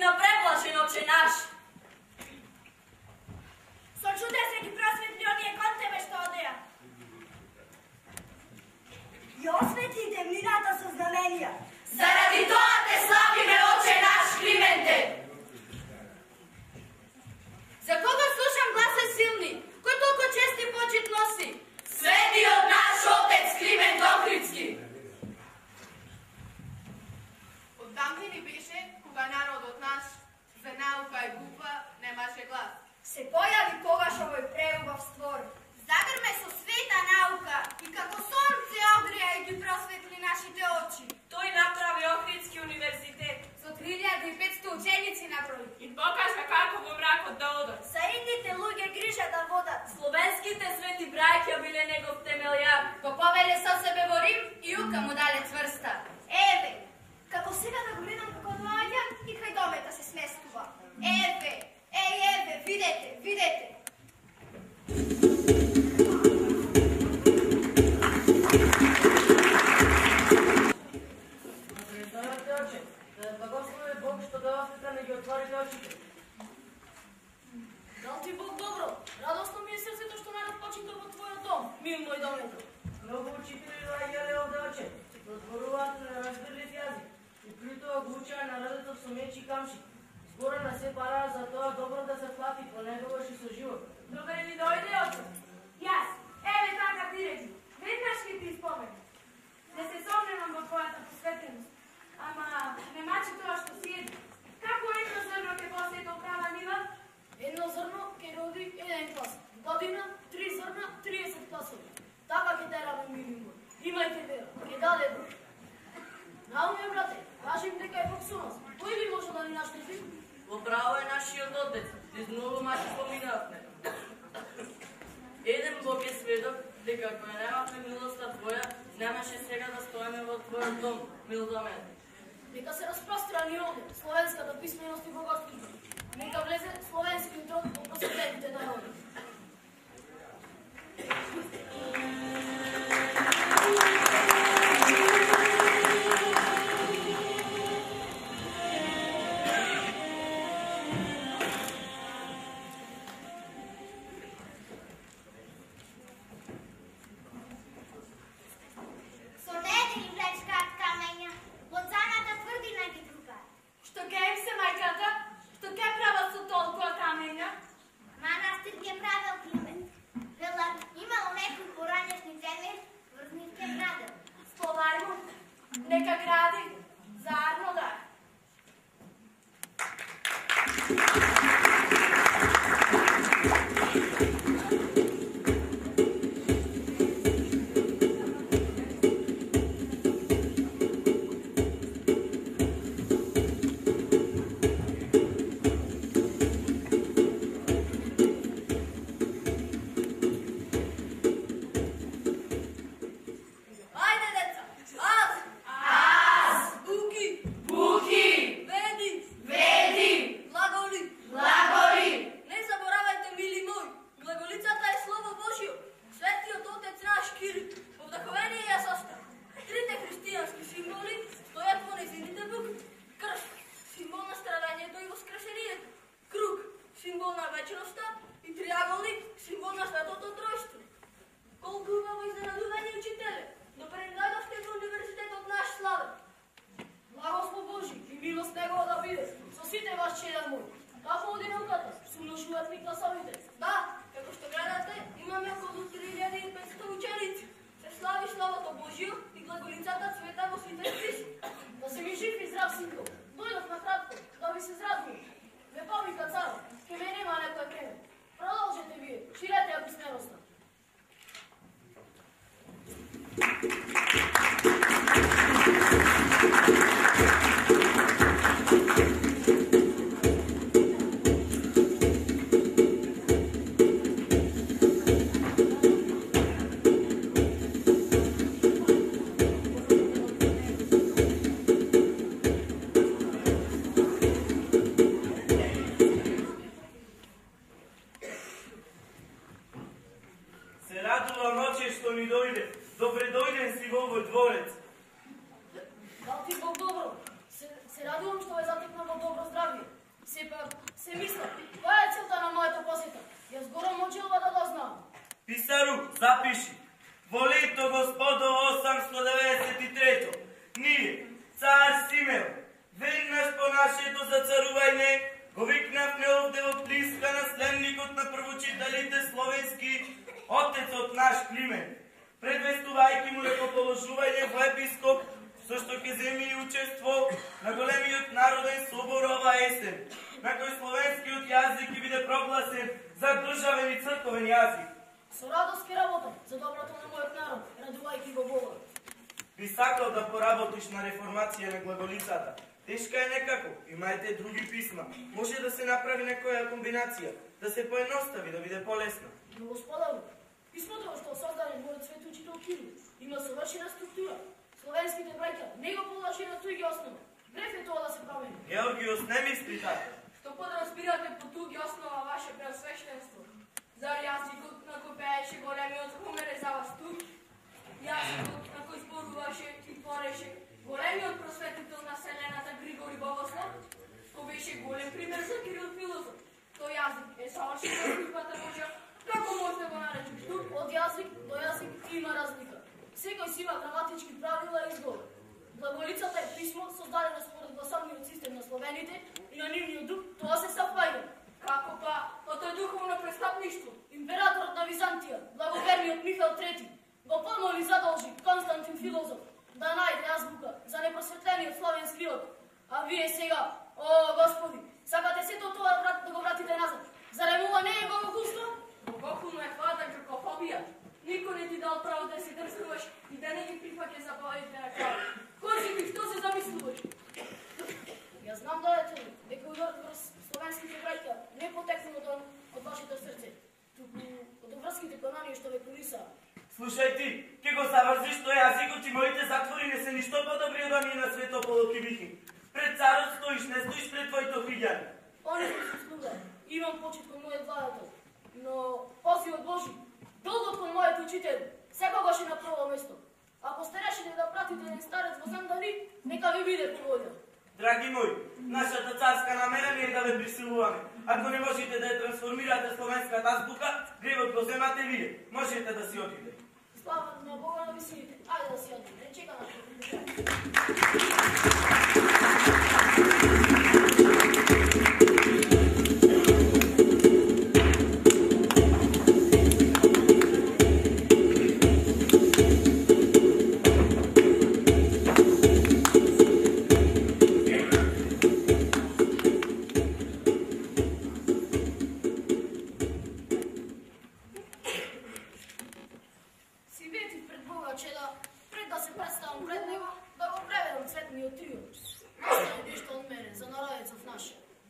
na prevlačen oče naš. Sočute se ti prosvetljonije kod tebe što odeja. I osvetite minata sa znamenija. Zaradi toga te slavime, oče naš Klimente. Za koga slušam glasa silni, ko toliko česti počet nosi? Sveti od naš otec Kliment Ohridski. Od damljeni biše, koga narod od naš, za nauka i bupa nemaše glas. Se pojavi kogašovoj preubav stvor. Zagrme su sveta nauka i kako sonce ogrija i ti prosvetli našite oči. To i napravi Ohridski univerzitet. Za 3500 učenici napravi. I pokaže kako bo mrako da oda. Zajednite luge griža da voda. Slovenskite sveti brajke bile njegov temeljak. Ko povelje sa sebe vorim i uka mu dalje cvrsta. Eve, kako сега да го гледам како младја и крај домета се сместува. Еве, Еве, видете, видете. Представете очи, да благослови Бог што дойдовте да ги отворите очите. Дал ти Бог добро, радостно ми е срцето што народ почита во твојот дом, мил мој домето. Многу учители доаѓале овде очи, да зборуваат на разбирлив јазик и при тоа го учеа народот со меч и камши. Збора на се параа за тоа добро да се плати, понегуваш и со живот. Добре ли дојде, оче? Јас, еве така ти речи, веднаш ќе ти споменам. Да се сомневам во твојата посветеност, ама не мачи тоа што си еди. Како едно зрно ќе посета права нива? Едно зрно ќе роди еден клас. Година 3 зрна, 30 класови. Така ќе тераме минимум. Имајте вера, ќе даде Бог. Науме, брате, кажем дека е Бог со нас. Кој би може да ни наштети? Во право е нашиот отец, без многу мачи поминавме. Еден Бог е сведок, дека ако ја немавме милоста Твоја, немаше сега да стоиме во Твојот дом, мил домен. Нека се распространи овде словенската писменост и богослужба. Нека влезе словенскиот род во просветените народи. Што ке им се мајката? Што ке прават со толку камења? Манастир ги е правил Климент. Велар, имало некој поранешни земји, врзнив ке градил. Словарју, нека гради, заедно да. Ајде, деца! Аз! Буки! Веди! Глаголи! Не заборавајте, мили мои, глаголицата е Слово Божјо. Светиот Отец наш Кирил, во вдахновение ја состав. Трите христијански символи стојат во незините буки. Крст, символ на страдањето и воскресението. Круг, символ на вечноста и триаголник, символ на Светото Тројство. Колку убаво изненадување, учителе! Добре дојдовте во универзитетот наш славен. Благослов Божи и милост Негова да биде со сите вас, чеда мои. Како оди науката? Сумножуваат ми класовите. Да, како што гледате, имаме околу 3500 ученици. Се слави славото Божио и глаголицата цвета во сите списи. Да се ми жив и здрав, синко. Дојдов на кратко, да ви се зразмим. Ме повика царо, ке ме нема некој крене. Продолжете вие, ширете ја писменоста. Сепак се мисля, која е целта на мојата посета? Јас гором мочилва да дознавам. Писару, запиши. Волито господо 893. Ние, цар Симеон, веднаш по нашето зацарување, го викнавме овде во Плиска наследникот на првочиталите словенски, отецот наш Климент, предвестувајќи му рекоположување во епископ, со што ќе земи и учество на големиот народен собор ова есен, на кој словенскиот јазик ќе биде прогласен за државен и црковен јазик. Со радост ќе работам за доброто на мојот народ, радувајќи го Бога. Би сакал да поработиш на реформација на глаголицата. Тешка е некако, имајте други писма. Може да се направи некоја комбинација, да се поедностави, да биде полесно. Но господару, писмото што создаде мојот свет учител Кирил има совршена структура. Словенските браќа не го положи на туѓи основа. Бреф е тоа да се промени. Георгиос не мисли така. Што подразбирате по туѓи основа ваше преосвещенство? Зар јазикот на кој пееше големиот Хомер е за вас туѓ? Јазикот на кој зборуваше и пореше големиот просветител на Вселената Григори Богослов, кој беше голем пример за Кирил филозоф. Тој јазик е совршен во службата Божја. Како може да го наречеш тук? Од јазик до јазик има разлика. Секој си има граматички правила и изговор. Глаголицата е писмо создадено според гласовниот систем на словените и на нивниот дух, тоа се сапајде. Како па? Тоа е духовно престапништво. Императорот на Византија, благоверниот Михаил III, го помоли задолжи Константин филозоф да најде азбука за непросветлениот словенски род. А вие сега, о господи, сакате сето тоа да го вратите назад. Зарем ова не е богохулство? Богохулно е твојата гркофобија. Никој не ти дал право да се дрсуваш и да не ги прифаќаш заповедите на крал. Кој си ти, што се замислуваш? Јас знам да ете дека врз словенските браќа не потекнува од вашето срце, туку од врските канони што ве колиса. Слушај ти, ке го заврзиш тој јазикот и моите затвори не се ништо подобри од оние на Светополо Кивихи. Пред царот стоиш, не стоиш пред твоите хриѓани. Они се слуга, имам почит кон мојот владател, но позивот Божи, долгот кон мојот учител, секогаш е на прво место. Ако сте решили да пратите еден старец во Зандани, нека ви биде по волја. Драги мои, нашата царска намера не е да ве присилуваме. Ако не можете да ја трансформирате словенската азбука, гревот го земате вие. Можете да си одите. Слава на Бога на висините. Ајде да си одиме, не чека на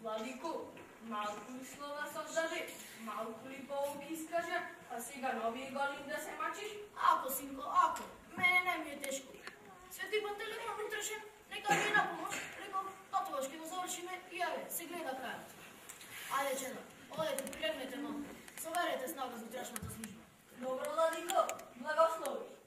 Владико, малку ли слова создаде, малку ли поуки искаже, а сега нови голим да се мачиш? Ако, синко, ако. Мене не ми е тешко. Свети Пантелеймон утрешен, нека ми е на помош. Реков, дотогаш ќе го завршиме и јаве, се гледа крајот. Ајде, чеда, одете, прилегнете малку. Соверете снага за утрешната служба. Добро, владико, благослови.